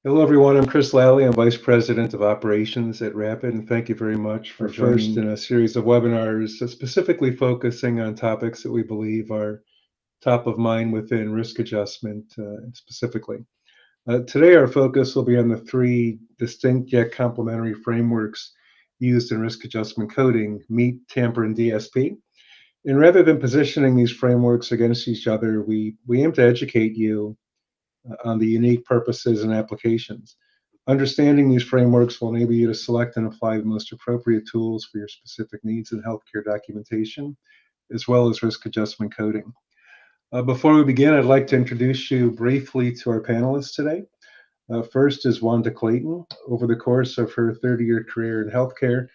Hello, everyone. I'm Chris Lally. I'm Vice President of Operations at Rapid, and thank you very much for first in a series of webinars specifically focusing on topics that we believe are top of mind within risk adjustment specifically. Today, our focus will be on the three distinct yet complementary frameworks used in risk adjustment coding: MEET, TAMPER, and DSP. And rather than positioning these frameworks against each other, we aim to educate you on the unique purposes and applications. Understanding these frameworks will enable you to select and apply the most appropriate tools for your specific needs in healthcare documentation, as well as risk adjustment coding. Before we begin, I'd like to introduce you briefly to our panelists today. First is Wynda Clayton. Over the course of her 30-year career in healthcare,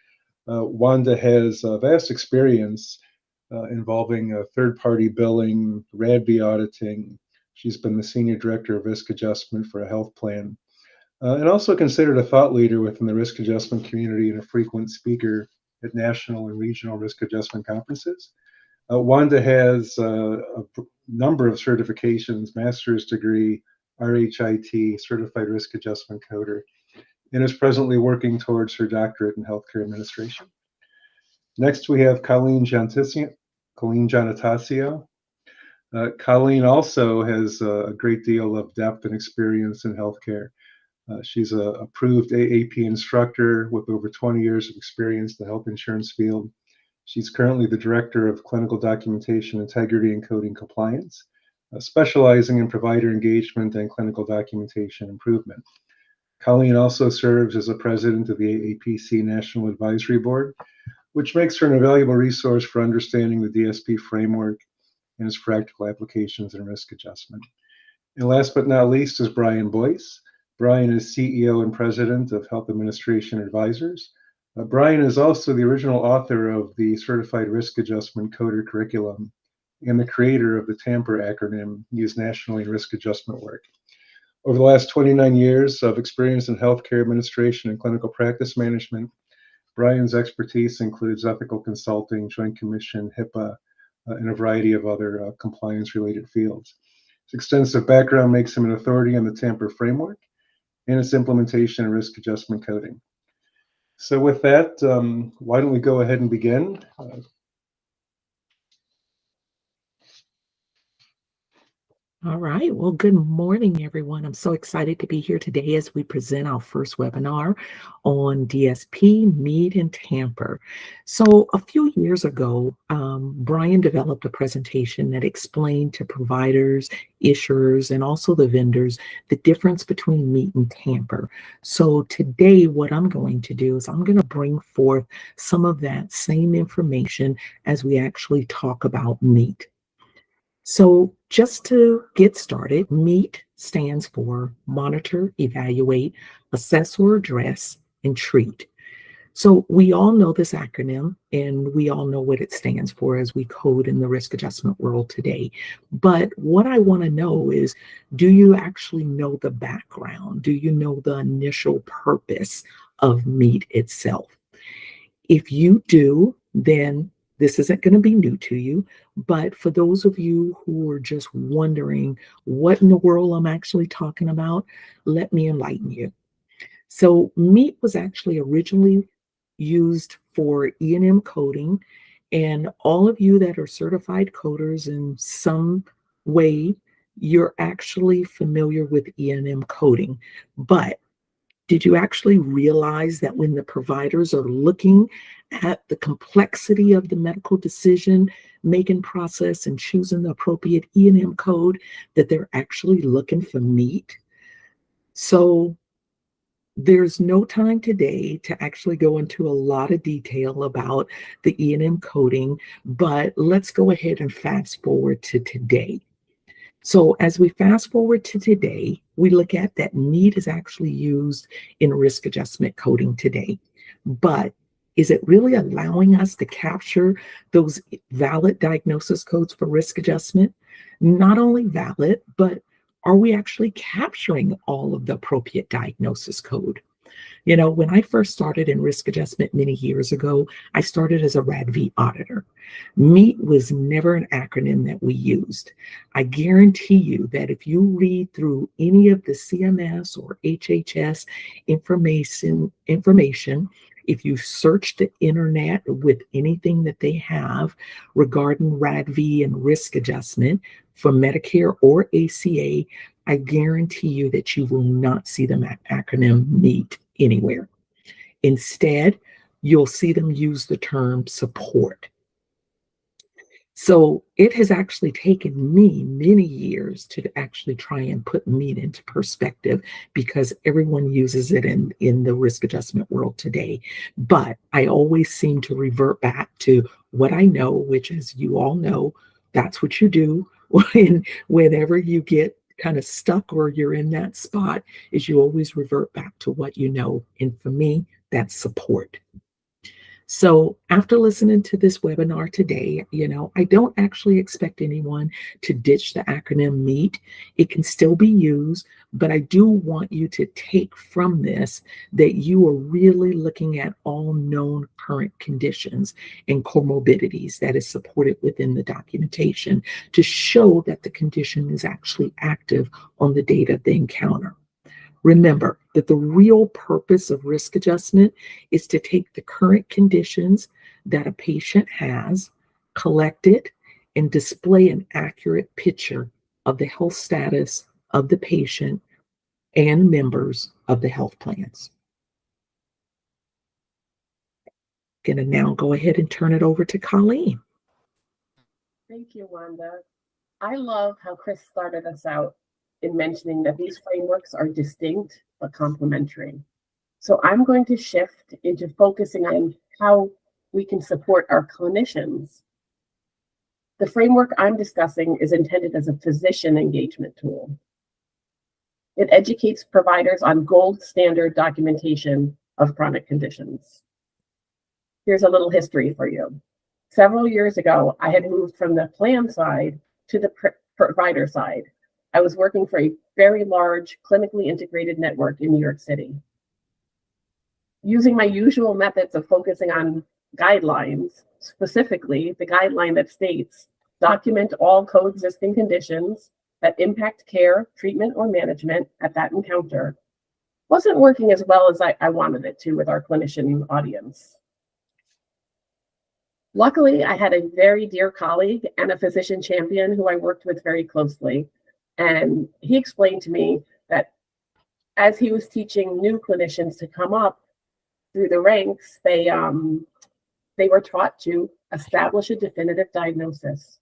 Wynda has vast experience involving third-party billing, RADB auditing. She's been the Senior Director of Risk Adjustment for a health plan, and also considered a thought leader within the risk adjustment community and a frequent speaker at national and regional risk adjustment conferences. Wynda has a number of certifications, master's degree, RHIT, Certified Risk Adjustment Coder, and is presently working towards her doctorate in healthcare administration. Next, we have Colleen Gianatasio. Colleen also has a great deal of depth and experience in healthcare. She's an approved AAP instructor with over 20 years of experience in the health insurance field. She's currently the Director of Clinical Documentation Integrity and Coding Compliance, specializing in provider engagement and clinical documentation improvement. Colleen also serves as the President of the AAPC National Advisory Board, which makes her an invaluable resource for understanding the DSP framework and its practical applications in risk adjustment. And last but not least is Brian Boyce. Brian is CEO and President of Health Administration Advisors. Brian is also the original author of the Certified Risk Adjustment Coder curriculum and the creator of the TAMPER acronym used nationally in risk adjustment work. Over the last 29 years of experience in healthcare administration and clinical practice management, Brian's expertise includes ethical consulting, Joint Commission, HIPAA, and a variety of other compliance-related fields. His extensive background makes him an authority on the TAMPER framework and its implementation in risk adjustment coding. So with that, why don't we go ahead and begin? All right. Well, good morning, everyone. I'm so excited to be here today as we present our first webinar on DSP, MEET, and TAMPER. So a few years ago, Brian developed a presentation that explained to providers, issuers, and also the vendors the difference between MEET and TAMPER. So today, what I'm going to do is I'm going to bring forth some of that same information as we actually talk about MEET. So just to get started, MEET stands for Monitor, Evaluate, Assess or Address, and Treat. So we all know this acronym and we all know what it stands for as we code in the risk adjustment world today. But what I want to know is, do you actually know the background? Do you know the initial purpose of MEET itself? If you do, then this isn't going to be new to you, but for those of you who are just wondering what in the world I'm actually talking about, let me enlighten you. So MEET was actually originally used for E&M coding, and all of you that are certified coders in some way, you're actually familiar with E&M coding. But did you actually realize that when the providers are looking at the complexity of the medical decision making process and choosing the appropriate E&M code, that they're actually looking for MEET? So there's no time today to actually go into a lot of detail about the E&M coding, but let's go ahead and fast forward to today. So as we fast forward to today, we look at that MEET is actually used in risk adjustment coding today. But is it really allowing us to capture those valid diagnosis codes for risk adjustment? Not only valid, but are we actually capturing all of the appropriate diagnosis code? You know, when I first started in risk adjustment many years ago, I started as a RADV auditor. MEET was never an acronym that we used. I guarantee you that if you read through any of the CMS or HHS information, if you search the internet with anything that they have regarding RADV and risk adjustment for Medicare or ACA, I guarantee you that you will not see the acronym MEET anywhere. Instead, you'll see them use the term support. So it has actually taken me many years to actually try and put MEET into perspective because everyone uses it in the risk adjustment world today. But I always seem to revert back to what I know, which, as you all know, that's what you do whenever you get kind of stuck or you're in that spot, is you always revert back to what you know. And for me, that's support. So after listening to this webinar today, you know, I don't actually expect anyone to ditch the acronym MEET. It can still be used, but I do want you to take from this that you are really looking at all known current conditions and comorbidities that is supported within the documentation to show that the condition is actually active on the date of the encounter. Remember that the real purpose of risk adjustment is to take the current conditions that a patient has, collect it, and display an accurate picture of the health status of the patient and members of the health plans. I'm going to now go ahead and turn it over to Colleen. Thank you, Wynda. I love how Chris started us out in mentioning that these frameworks are distinct but complementary. So I'm going to shift into focusing on how we can support our clinicians. The framework I'm discussing is intended as a physician engagement tool. It educates providers on gold standard documentation of chronic conditions. Here's a little history for you. Several years ago, I had moved from the plan side to the provider side. I was working for a very large clinically integrated network in New York City. Using my usual methods of focusing on guidelines, specifically the guideline that states, document all coexisting conditions that impact care, treatment, or management at that encounter, wasn't working as well as I wanted it to with our clinician audience. Luckily, I had a very dear colleague and a physician champion who I worked with very closely. And he explained to me that as he was teaching new clinicians to come up through the ranks, they were taught to establish a definitive diagnosis,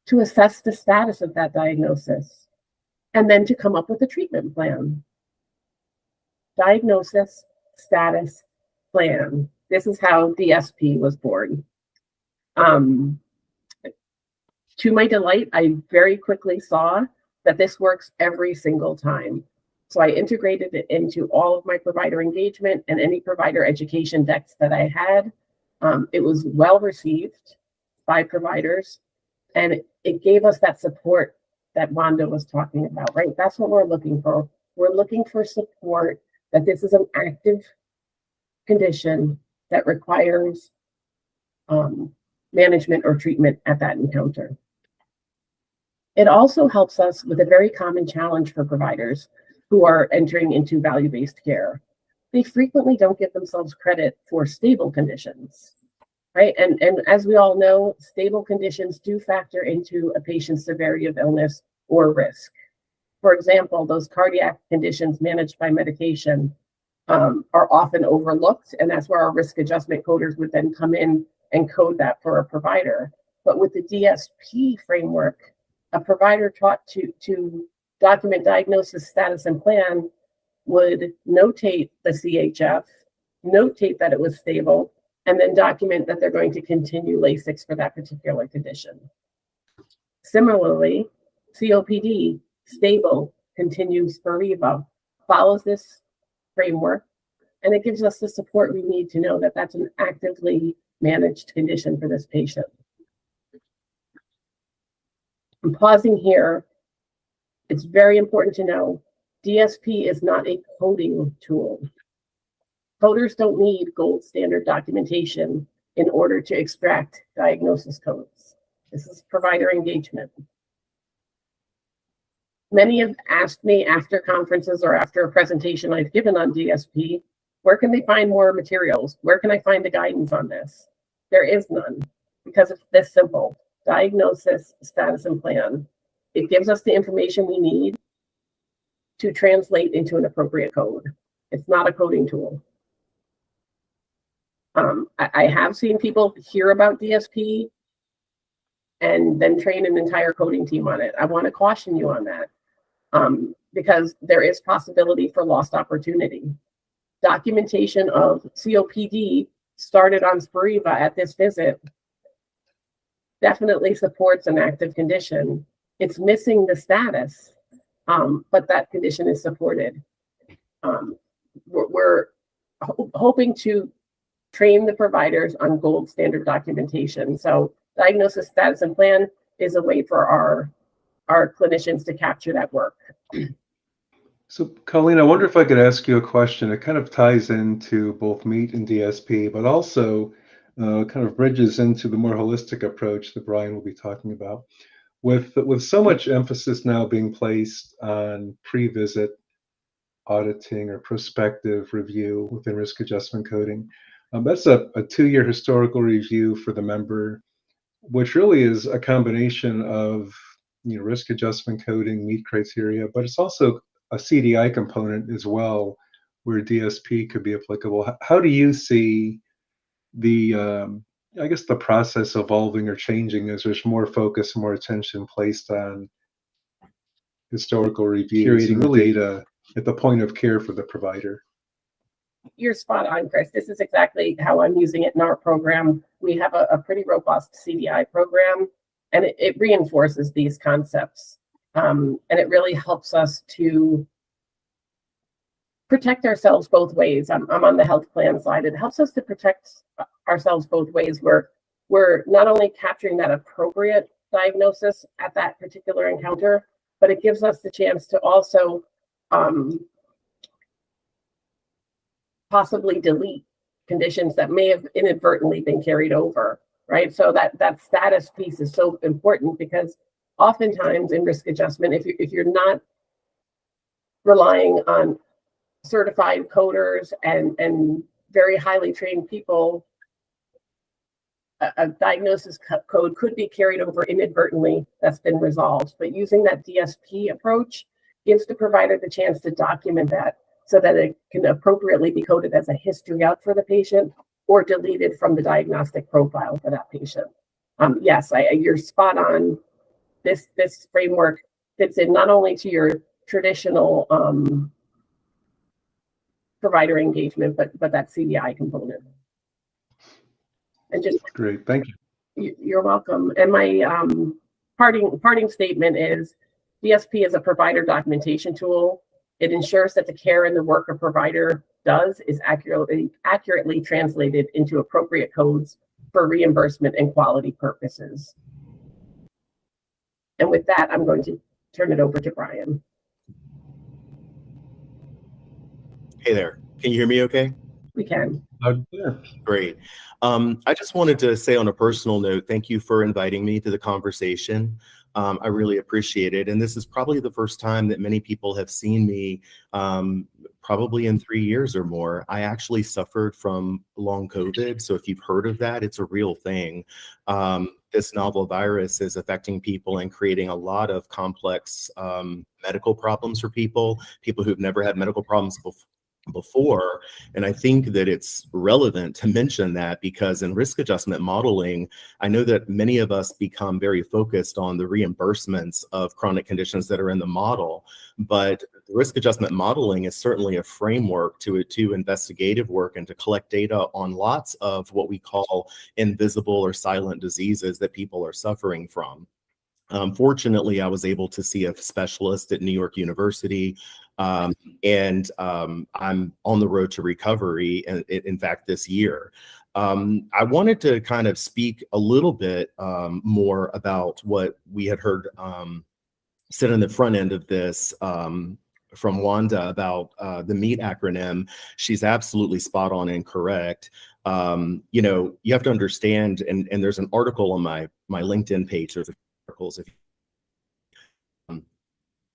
to assess the status of that diagnosis, and then to come up with a treatment plan. Diagnosis, status, plan. This is how DSP was born. To my delight, I very quickly saw that this works every single time. So I integrated it into all of my provider engagement and any provider education decks that I had. It was well received by providers, and it gave us that support that Wynda was talking about, right? That's what we're looking for. We're looking for support that this is an active condition that requires management or treatment at that encounter. It also helps us with a very common challenge for providers who are entering into value-based care. They frequently don't give themselves credit for stable conditions, right? And as we all know, stable conditions do factor into a patient's severity of illness or risk. For example, those cardiac conditions managed by medication are often overlooked, and that's where our risk adjustment coders would then come in and code that for a provider. But with the DSP framework, a provider taught to document diagnosis, status, and plan would notate the CHF, notate that it was stable, and then document that they're going to continue Lasix for that particular condition. Similarly, COPD, stable, continues for Revo, follows this framework, and it gives us the support we need to know that that's an actively managed condition for this patient. I'm pausing here. It's very important to know DSP is not a coding tool. Coders don't need gold standard documentation in order to extract diagnosis codes. This is provider engagement. Many have asked me after conferences or after a presentation I've given on DSP, where can they find more materials? Where can I find the guidance on this? There is none, because it's this simple: diagnosis, status, and plan. It gives us the information we need to translate into an appropriate code. It's not a coding tool. I have seen people hear about DSP and then train an entire coding team on it. I want to caution you on that, because there is possibility for lost opportunity. Documentation of COPD started on Spiriva at this visit definitely supports an active condition. It's missing the status, but that condition is supported. We're hoping to train the providers on gold standard documentation. So diagnosis, status, and plan is a way for our clinicians to capture that work. So, Colleen, I wonder if I could ask you a question. It kind of ties into both MEET and DSP, but also kind of bridges into the more holistic approach that Brian will be talking about. With so much emphasis now being placed on pre-visit auditing or prospective review within risk adjustment coding, that's a 2-year historical review for the member, which really is a combination of risk adjustment coding, MEET criteria, but it's also a CDI component as well, where DSP could be applicable. How do you see the the process evolving or changing as there's more focus, more attention placed on historical reviews and really data at the point of care for the provider? You're spot on, Chris. This is exactly how I'm using it in our program. We have a pretty robust CDI program, and it reinforces these concepts. And it really helps us to protect ourselves both ways. I'm on the health plan side. It helps us to protect ourselves both ways. We're not only capturing that appropriate diagnosis at that particular encounter, but it gives us the chance to also possibly delete conditions that may have inadvertently been carried over, right? So that status piece is so important, because oftentimes in risk adjustment, if you're not relying on certified coders and very highly trained people, a diagnosis code could be carried over inadvertently. That's been resolved. But using that DSP approach gives the provider the chance to document that so that it can appropriately be coded as a history out for the patient or deleted from the diagnostic profile for that patient. Yes, you're spot on. This framework fits in not only to your traditional provider engagement, but that CDI component. And just great, thank you. You're welcome. And my parting statement is, DSP is a provider documentation tool. It ensures that the care and the work a provider does is accurately translated into appropriate codes for reimbursement and quality purposes. And with that, I'm going to turn it over to Brian. Hey there. Can you hear me okay? We can. Yeah. Great. I just wanted to say on a personal note, thank you for inviting me to the conversation. I really appreciate it. And this is probably the first time that many people have seen me, probably in 3 years or more. I actually suffered from long COVID. So if you've heard of that, it's a real thing. This novel virus is affecting people and creating a lot of complex medical problems for people who've never had medical problems before. And I think that it's relevant to mention that, because in risk adjustment modeling, I know that many of us become very focused on the reimbursements of chronic conditions that are in the model, but risk adjustment modeling is certainly a framework to investigative work and to collect data on lots of what we call invisible or silent diseases that people are suffering from. Fortunately, I was able to see a specialist at New York University, and I'm on the road to recovery, in fact, this year. I wanted to kind of speak a little bit more about what we had heard said in the front end of this from Wynda about the MEAT acronym, she's absolutely spot on and correct. You know, you have to understand, and there's an article on my LinkedIn page, there's articles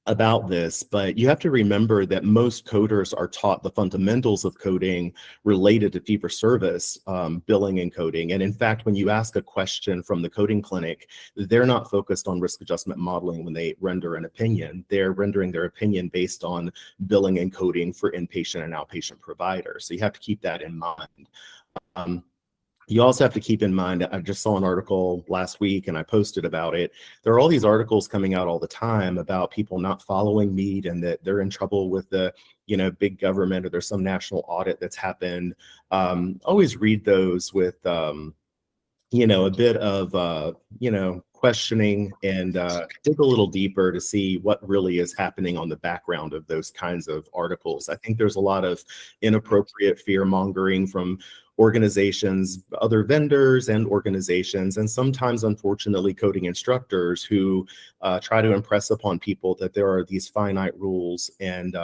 about this, but you have to remember that most coders are taught the fundamentals of coding related to fee-for-service billing and coding. And in fact, when you ask a question from the coding clinic, they're not focused on risk adjustment modeling when they render an opinion. They're rendering their opinion based on billing and coding for inpatient and outpatient providers. So you have to keep that in mind. You also have to keep in mind, I just saw an article last week and I posted about it. There are all these articles coming out all the time about people not following MEAT and that they're in trouble with the, you know, big government, or there's some national audit that's happened. Always read those with, you know, a bit of, you know, questioning, and dig a little deeper to see what really is happening on the background of those kinds of articles. I think there's a lot of inappropriate fear mongering from organizations, other vendors and organizations, and sometimes, unfortunately, coding instructors who try to impress upon people that there are these finite rules, and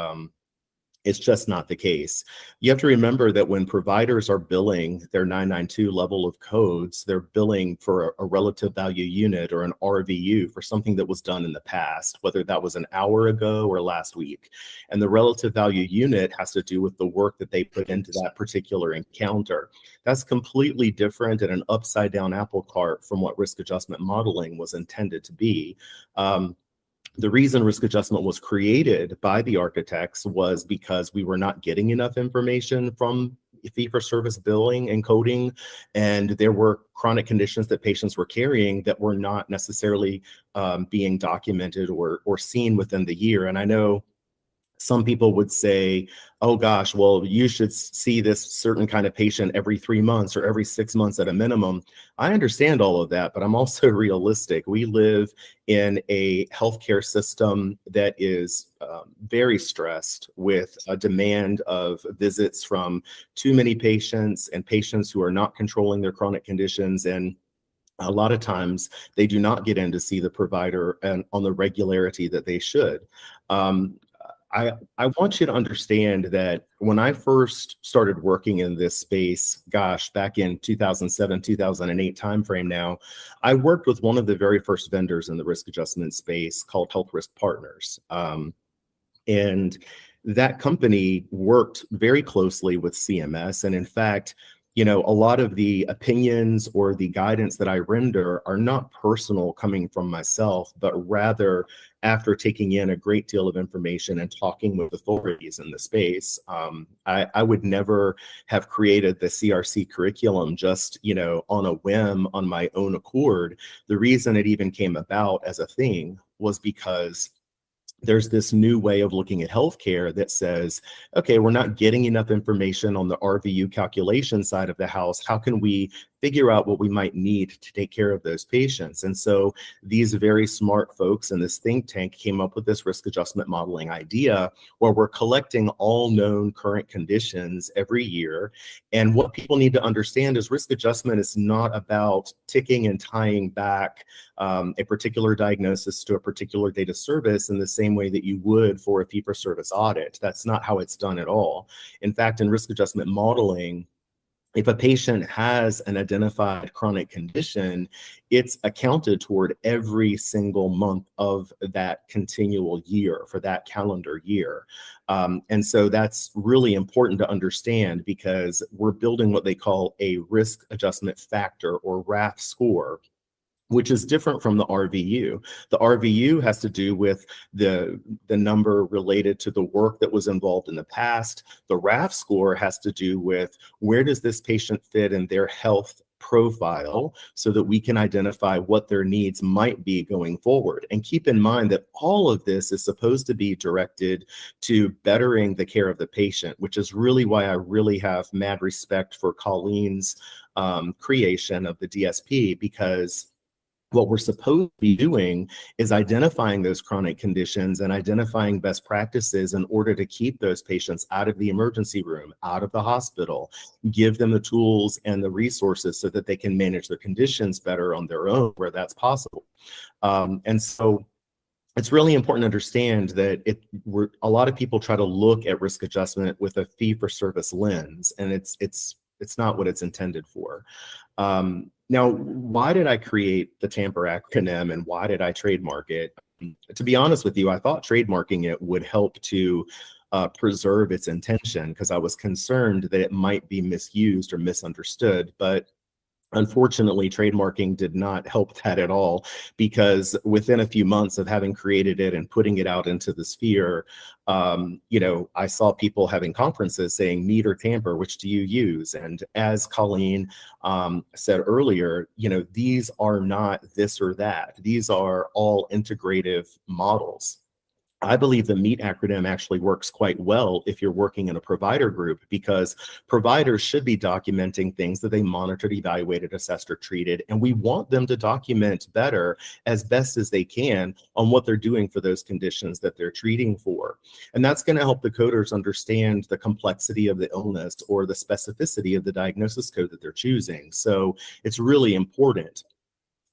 it's just not the case. You have to remember that when providers are billing their 992 level of codes, they're billing for a relative value unit or an RVU for something that was done in the past, whether that was an hour ago or last week. And the relative value unit has to do with the work that they put into that particular encounter. That's completely different and an upside down apple cart from what risk adjustment modeling was intended to be. The reason risk adjustment was created by the architects was because we were not getting enough information from fee-for-service billing and coding, and there were chronic conditions that patients were carrying that were not necessarily being documented or seen within the year. And I know some people would say, oh gosh, well, you should see this certain kind of patient every 3 months or every 6 months at a minimum. I understand all of that, but I'm also realistic. We live in a healthcare system that is very stressed with a demand of visits from too many patients and patients who are not controlling their chronic conditions. And a lot of times they do not get in to see the provider and on the regularity that they should. I want you to understand that when I first started working in this space, gosh, back in 2007, 2008 timeframe now, I worked with one of the very first vendors in the risk adjustment space called Health Risk Partners. And that company worked very closely with CMS. And in fact, you know, a lot of the opinions or the guidance that I render are not personal coming from myself, but rather after taking in a great deal of information and talking with authorities in the space. I would never have created the CRC curriculum just, you know, on a whim, on my own accord. The reason it even came about as a thing was because there's this new way of looking at healthcare that says, okay, we're not getting enough information on the RVU calculation side of the house. How can we figure out what we might need to take care of those patients? And so these very smart folks in this think tank came up with this risk adjustment modeling idea where we're collecting all known current conditions every year. And what people need to understand is risk adjustment is not about ticking and tying back a particular diagnosis to a particular date of service in the same way that you would for a fee-for-service audit. That's not how it's done at all. In fact, in risk adjustment modeling, if a patient has an identified chronic condition, it's accounted toward every single month of that continual year for that calendar year. And so that's really important to understand because we're building what they call a risk adjustment factor or RAF score, which is different from the RVU. The RVU has to do with the number related to the work that was involved in the past. The RAF score has to do with where does this patient fit in their health profile so that we can identify what their needs might be going forward. And keep in mind that all of this is supposed to be directed to bettering the care of the patient, which is really why I really have mad respect for Colleen's creation of the DSP, because what we're supposed to be doing is identifying those chronic conditions and identifying best practices in order to keep those patients out of the emergency room, out of the hospital, give them the tools and the resources so that they can manage their conditions better on their own where that's possible. And so it's really important to understand that a lot of people try to look at risk adjustment with a fee-for-service lens, and it's not what it's intended for. Now, why did I create the TAMPER acronym, and why did I trademark it? To be honest with you, I thought trademarking it would help to preserve its intention, because I was concerned that it might be misused or misunderstood. But unfortunately, trademarking did not help that at all, because within a few months of having created it and putting it out into the sphere, I saw people having conferences saying, meet or tamper, which do you use? And as Colleen said earlier, these are not this or that. These are all integrative models. I believe the MEET acronym actually works quite well if you're working in a provider group, because providers should be documenting things that they monitored, evaluated, assessed, or treated. And we want them to document better, as best as they can, on what they're doing for those conditions that they're treating for. And that's going to help the coders understand the complexity of the illness or the specificity of the diagnosis code that they're choosing. So it's really important.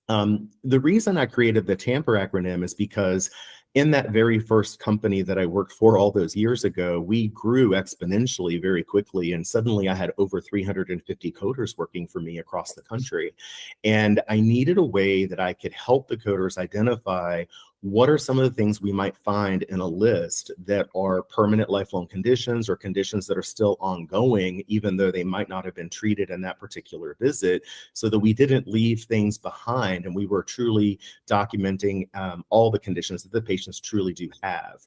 The reason I created the TAMPER acronym is because in that very first company that I worked for all those years ago, we grew exponentially very quickly. And suddenly I had over 350 coders working for me across the country. And I needed a way that I could help the coders identify what are some of the things we might find in a list that are permanent lifelong conditions, or conditions that are still ongoing, even though they might not have been treated in that particular visit, so that we didn't leave things behind and we were truly documenting all the conditions that the patients truly do have.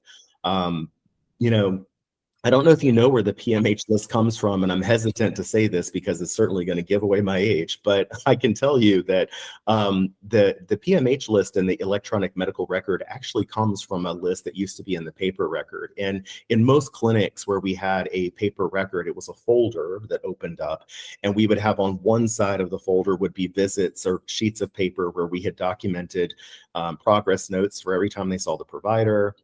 I don't know if you know where the PMH list comes from, and I'm hesitant to say this because it's certainly going to give away my age, but I can tell you that the PMH list in the electronic medical record actually comes from a list that used to be in the paper record. And in most clinics where we had a paper record, it was a folder that opened up, and we would have on one side of the folder would be visits or sheets of paper where we had documented progress notes for every time they saw the provider.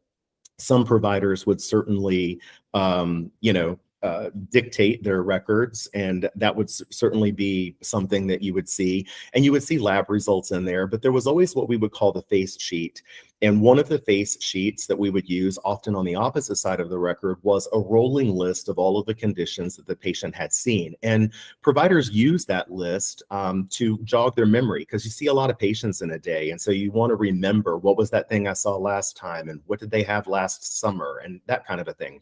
Some providers would certainly, dictate their records, and that would certainly be something that you would see. And you would see lab results in there, but there was always what we would call the face sheet. And one of the face sheets that we would use, often on the opposite side of the record, was a rolling list of all of the conditions that the patient had seen. And providers use that list to jog their memory, because you see a lot of patients in a day. And so you want to remember, what was that thing I saw last time, and what did they have last summer, and that kind of a thing.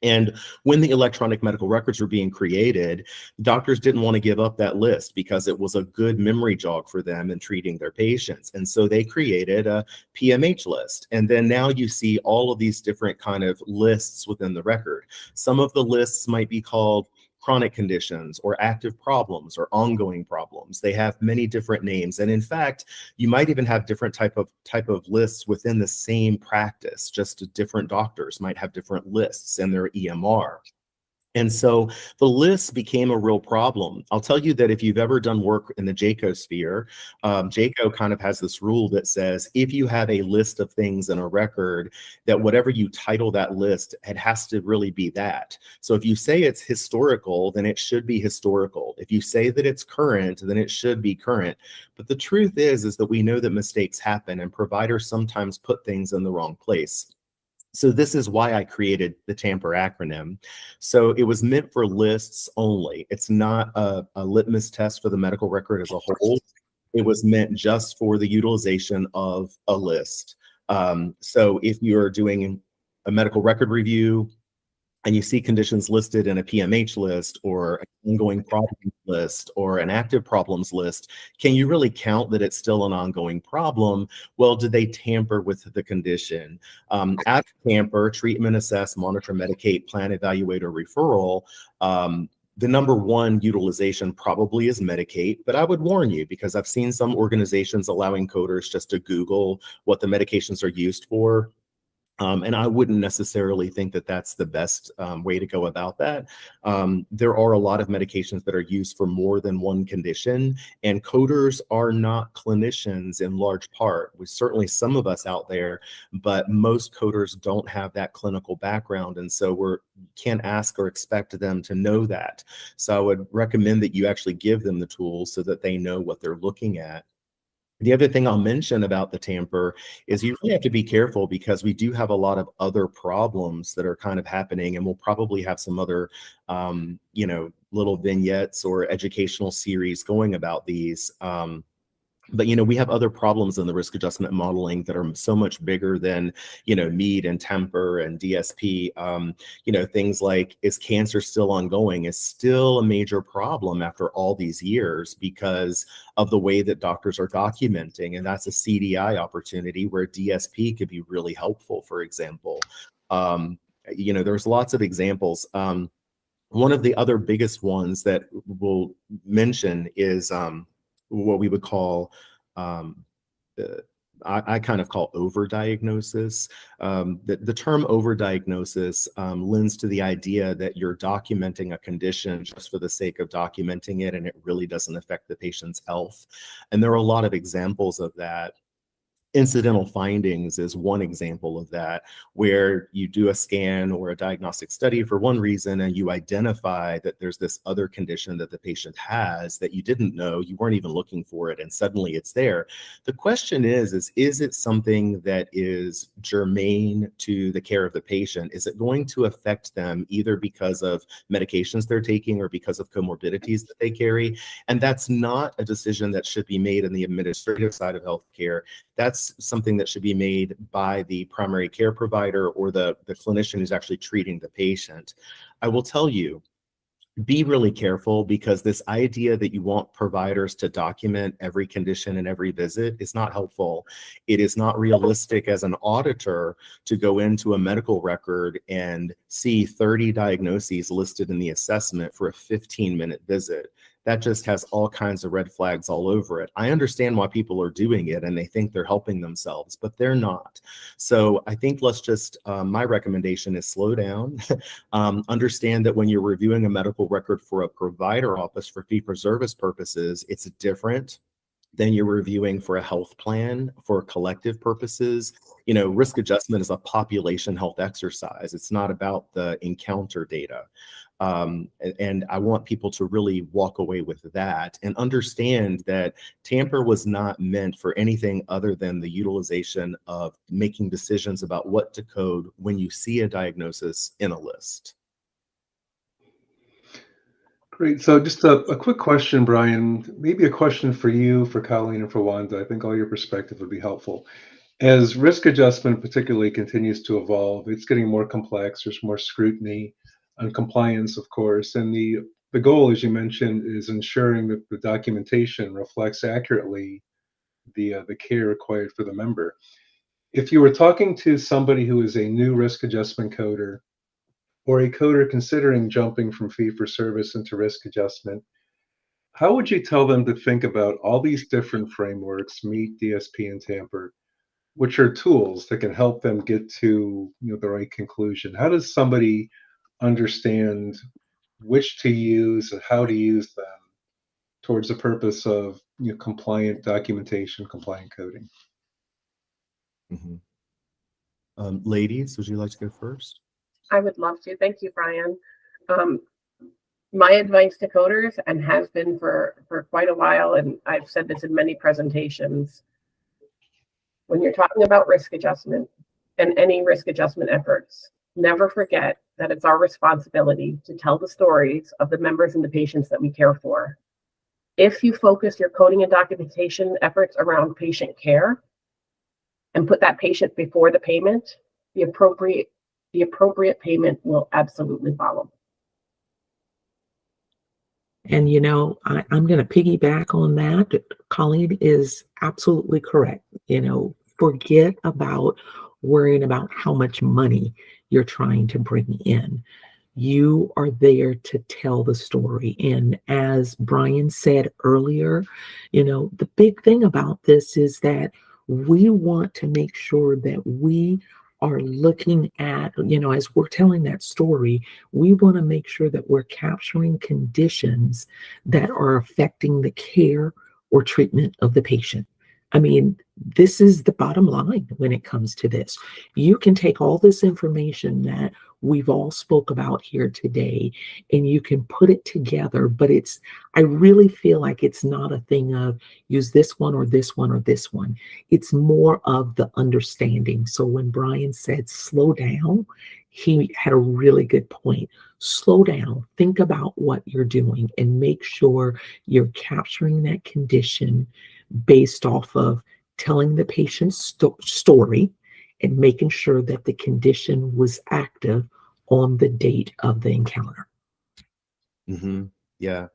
And when the electronic medical records were being created, doctors didn't want to give up that list because it was a good memory jog for them in treating their patients. And so they created a PMH list. And then now you see all of these different kind of lists within the record. Some of the lists might be called chronic conditions, or active problems, or ongoing problems. They have many different names. And in fact, you might even have different type of lists within the same practice. Just different doctors might have different lists in their EMR. And so the list became a real problem. I'll tell you that if you've ever done work in the JCO sphere, JCO kind of has this rule that says, if you have a list of things in a record, that whatever you title that list, it has to really be that. So if you say it's historical, then it should be historical. If you say that it's current, then it should be current. But the truth is that we know that mistakes happen, and providers sometimes put things in the wrong place. So this is why I created the TAMPER acronym. So it was meant for lists only. It's not a litmus test for the medical record as a whole. It was meant just for the utilization of a list. So if you're doing a medical record review and you see conditions listed in a PMH list, or an ongoing problems list, or an active problems list, can you really count that it's still an ongoing problem? Well, did they tamper with the condition? At TAMPER, treatment, assess, monitor, medicate, plan, evaluate, or referral, the number one utilization probably is medicate, but I would warn you, because I've seen some organizations allowing coders just to Google what the medications are used for. And I wouldn't necessarily think that that's the best way to go about that. There are a lot of medications that are used for more than one condition, and coders are not clinicians in large part. With certainly some of us out there, but most coders don't have that clinical background, and so we can't ask or expect them to know that. So I would recommend that you actually give them the tools so that they know what they're looking at. The other thing I'll mention about the TAMPER is you really have to be careful, because we do have a lot of other problems that are kind of happening, and we'll probably have some other, little vignettes or educational series going about these. But, we have other problems in the risk adjustment modeling that are so much bigger than, MEAD and TAMPER and DSP. Things like, is cancer still ongoing, is still a major problem after all these years because of the way that doctors are documenting. And that's a CDI opportunity where DSP could be really helpful, for example. There's lots of examples. One of the other biggest ones that we'll mention is what we would call, I kind of call overdiagnosis. The term overdiagnosis lends to the idea that you're documenting a condition just for the sake of documenting it, and it really doesn't affect the patient's health. And there are a lot of examples of that. Incidental findings is one example of that, where you do a scan or a diagnostic study for one reason, and you identify that there's this other condition that the patient has that you didn't know, you weren't even looking for it, and suddenly it's there. The question is it something that is germane to the care of the patient? Is it going to affect them either because of medications they're taking or because of comorbidities that they carry? And that's not a decision that should be made in the administrative side of healthcare. That's something that should be made by the primary care provider or the clinician who's actually treating the patient. I will tell you, be really careful, because this idea that you want providers to document every condition and every visit is not helpful. It is not realistic as an auditor to go into a medical record and see 30 diagnoses listed in the assessment for a 15-minute visit. That just has all kinds of red flags all over it. I understand why people are doing it and they think they're helping themselves, but they're not. So I think let's just, my recommendation is slow down. Understand that when you're reviewing a medical record for a provider office for fee-for-service purposes, it's different than you're reviewing for a health plan for collective purposes. Risk adjustment is a population health exercise. It's not about the encounter data. And I want people to really walk away with that and understand that TAMPER was not meant for anything other than the utilization of making decisions about what to code when you see a diagnosis in a list. Great. So just a quick question, Brian, maybe a question for you, for Colleen, and for Wynda. I think all your perspective would be helpful. As risk adjustment particularly continues to evolve, it's getting more complex. There's more scrutiny on compliance, of course. And the goal, as you mentioned, is ensuring that the documentation reflects accurately the care required for the member. If you were talking to somebody who is a new risk adjustment coder, or a coder considering jumping from fee-for-service into risk adjustment, how would you tell them to think about all these different frameworks, MEAD, DSP, and TAMPER, which are tools that can help them get to the right conclusion? How does somebody understand which to use and how to use them towards the purpose of compliant documentation, compliant coding? Mm-hmm. Ladies, would you like to go first? I would love to. Thank you, Brian. My advice to coders, and has been for quite a while, and I've said this in many presentations, when you're talking about risk adjustment and any risk adjustment efforts, never forget that it's our responsibility to tell the stories of the members and the patients that we care for. If you focus your coding and documentation efforts around patient care and put that patient before the payment, the appropriate payment will absolutely follow. And, I'm going to piggyback on that. Colleen is absolutely correct. Forget about worrying about how much money you're trying to bring in. You are there to tell the story. And as Brian said earlier, the big thing about this is that we want to make sure that we are looking at, as we're telling that story, we want to make sure that we're capturing conditions that are affecting the care or treatment of the patient. I mean, this is the bottom line when it comes to this. You can take all this information that we've all spoke about here today, and you can put it together. But I really feel like it's not a thing of use this one or this one or this one. It's more of the understanding. So when Brian said slow down, he had a really good point. Slow down, think about what you're doing, and make sure you're capturing that condition based off of telling the patient's story and making sure that the condition was active on the date of the encounter. Yeah.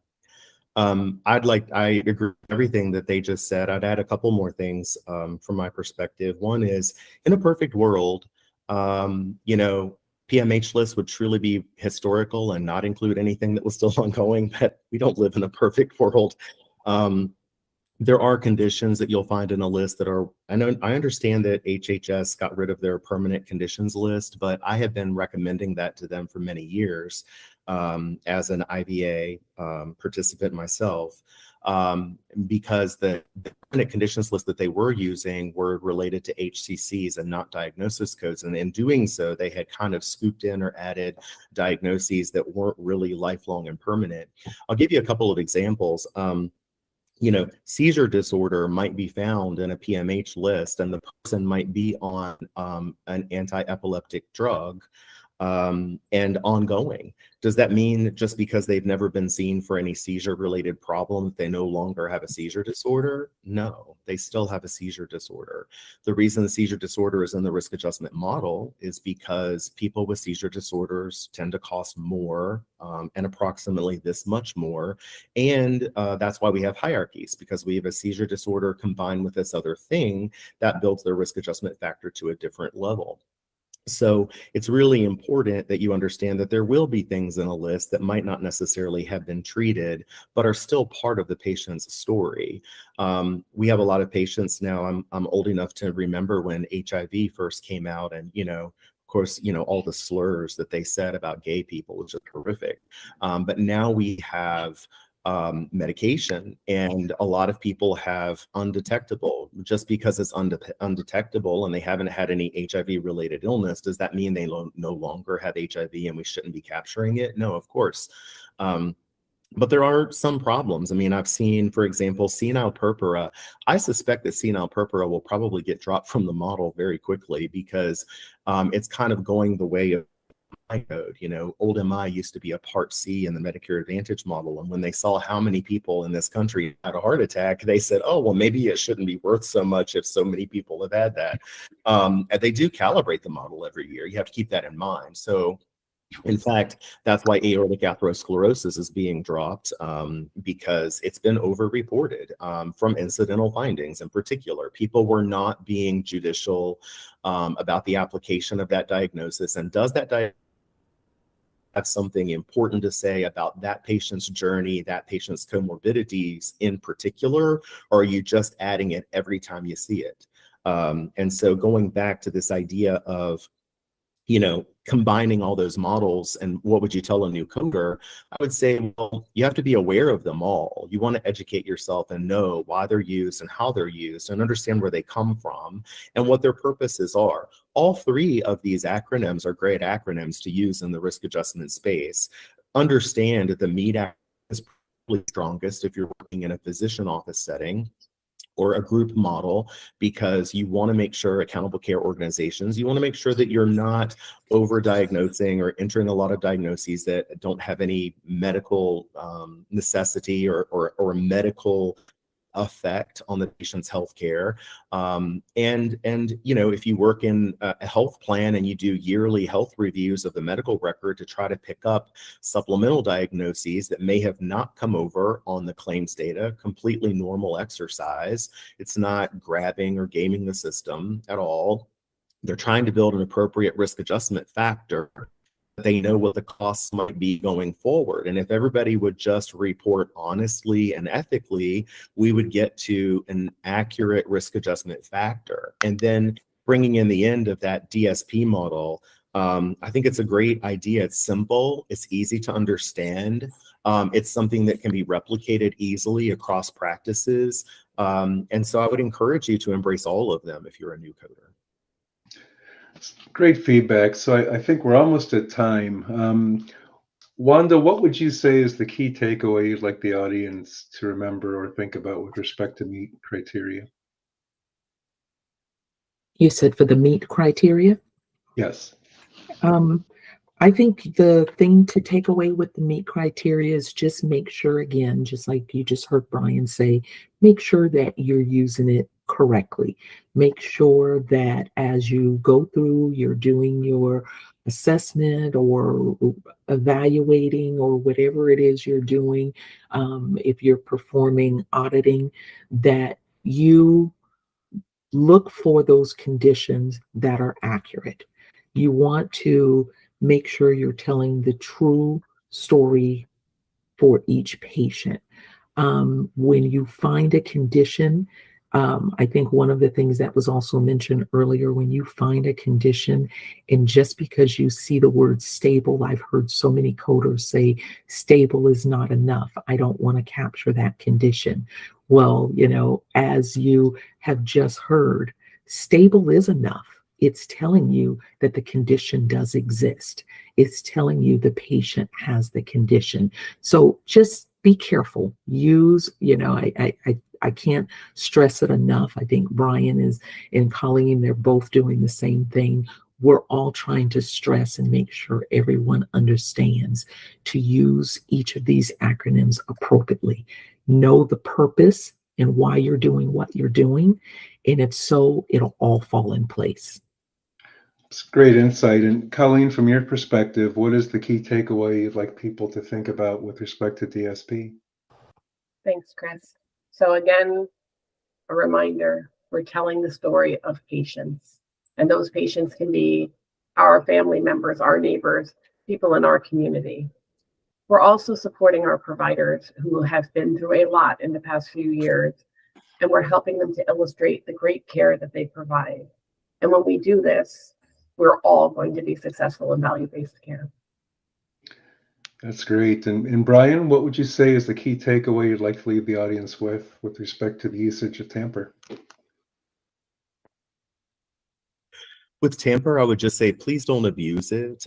I agree with everything that they just said. I'd add a couple more things from my perspective. One is, in a perfect world, PMH lists would truly be historical and not include anything that was still ongoing, but we don't live in a perfect world. There are conditions that you'll find in a list that are, I understand that HHS got rid of their permanent conditions list, but I have been recommending that to them for many years as an IVA participant myself, because the permanent conditions list that they were using were related to HCCs and not diagnosis codes. And in doing so, they had kind of scooped in or added diagnoses that weren't really lifelong and permanent. I'll give you a couple of examples. Seizure disorder might be found in a PMH list, and the person might be on an anti-epileptic drug and ongoing. Does that mean just because they've never been seen for any seizure-related problem, they no longer have a seizure disorder? No, they still have a seizure disorder. The reason the seizure disorder is in the risk adjustment model is because people with seizure disorders tend to cost more and approximately this much more. And that's why we have hierarchies, because we have a seizure disorder combined with this other thing that builds their risk adjustment factor to a different level. So it's really important that you understand that there will be things in a list that might not necessarily have been treated, but are still part of the patient's story. We have a lot of patients now. I'm old enough to remember when HIV first came out, and of course, all the slurs that they said about gay people was just horrific. But now we have medication, and a lot of people have undetectable. Just because it's undetectable and they haven't had any HIV related illness, does that mean they no longer have HIV and we shouldn't be capturing it? No, of course. But there are some problems. I mean, I've seen, for example, senile purpura. I suspect that senile purpura will probably get dropped from the model very quickly, because it's kind of going the way of code. Old MI used to be a Part C in the Medicare Advantage model. And when they saw how many people in this country had a heart attack, they said, oh, well, maybe it shouldn't be worth so much if so many people have had that. And they do calibrate the model every year. You have to keep that in mind. So in fact, that's why aortic atherosclerosis is being dropped, because it's been overreported from incidental findings. In particular, people were not being judicial about the application of that diagnosis. And does that diagnosis have something important to say about that patient's journey, that patient's comorbidities in particular, or are you just adding it every time you see it? And so going back to this idea of combining all those models, and what would you tell a new coder? I would say, well, you have to be aware of them all. You want to educate yourself and know why they're used and how they're used, and understand where they come from and what their purposes are. All three of these acronyms are great acronyms to use in the risk adjustment space. Understand that the MEAD acronym is probably strongest if you're working in a physician office setting or a group model, because you want to make sure, accountable care organizations, you want to make sure that you're not over-diagnosing or entering a lot of diagnoses that don't have any medical necessity or medical effect on the patient's health care. And if you work in a health plan and you do yearly health reviews of the medical record to try to pick up supplemental diagnoses that may have not come over on the claims data, completely normal exercise. It's not grabbing or gaming the system at all. They're trying to build an appropriate risk adjustment factor. They know what the costs might be going forward. And if everybody would just report honestly and ethically, we would get to an accurate risk adjustment factor. And then bringing in the end of that DSP model, I think it's a great idea. It's simple. It's easy to understand. It's something that can be replicated easily across practices. And so I would encourage you to embrace all of them if you're a new coder. Great feedback. So I think we're almost at time. Wanda, what would you say is the key takeaway you'd like the audience to remember or think about with respect to meet criteria? You said for the meet criteria? Yes. I think the thing to take away with the meet criteria is just make sure, again, just like you just heard Brian say, make sure that you're using it correctly. Make sure that as you go through, you're doing your assessment or evaluating or whatever it is you're doing, if you're performing auditing, that you look for those conditions that are accurate. You want to make sure you're telling the true story for each patient. When you find a condition, I think one of the things that was also mentioned earlier, when you find a condition, and just because you see the word stable, I've heard so many coders say stable is not enough. I don't want to capture that condition. Well, as you have just heard, stable is enough. It's telling you that the condition does exist. It's telling you the patient has the condition. So just be careful. Use, I can't stress it enough. I think Brian and Colleen, they're both doing the same thing. We're all trying to stress and make sure everyone understands to use each of these acronyms appropriately. Know the purpose and why you're doing what you're doing. And if so, it'll all fall in place. It's great insight. And Colleen, from your perspective, what is the key takeaway you'd like people to think about with respect to DSP? Thanks, Chris. So again, a reminder, we're telling the story of patients. And those patients can be our family members, our neighbors, people in our community. We're also supporting our providers who have been through a lot in the past few years, and we're helping them to illustrate the great care that they provide. And when we do this, we're all going to be successful in value-based care. That's great. And Brian, what would you say is the key takeaway you'd like to leave the audience with respect to the usage of TAMPER? With TAMPER, I would just say, please don't abuse it.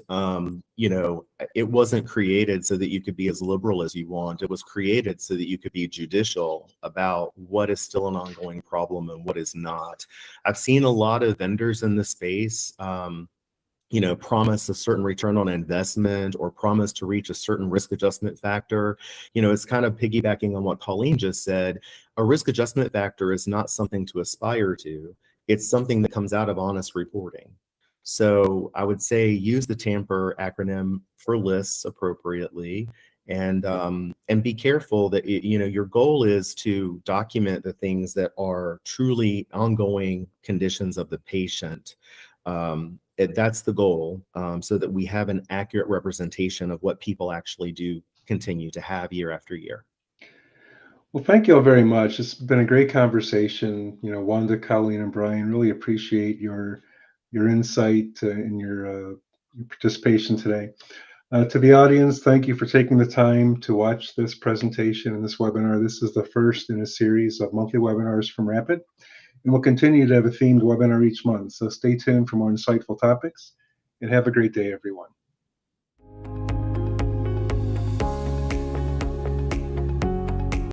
It wasn't created so that you could be as liberal as you want. It was created so that you could be judicial about what is still an ongoing problem and what is not. I've seen a lot of vendors in the space, promise a certain return on investment or promise to reach a certain risk adjustment factor. It's kind of piggybacking on what Colleen just said. A risk adjustment factor is not something to aspire to. It's something that comes out of honest reporting. So I would say use the TAMPER acronym for lists appropriately, and be careful that your goal is to document the things that are truly ongoing conditions of the patient. That's the goal, so that we have an accurate representation of what people actually do continue to have year after year. Well, thank you all very much. It's been a great conversation. Wanda, Colleen, and Brian, really appreciate your insight and your participation today. To the audience, thank you for taking the time to watch this presentation and this webinar. This is the first in a series of monthly webinars from Rapid, and we'll continue to have a themed webinar each month. So stay tuned for more insightful topics, and have a great day, everyone.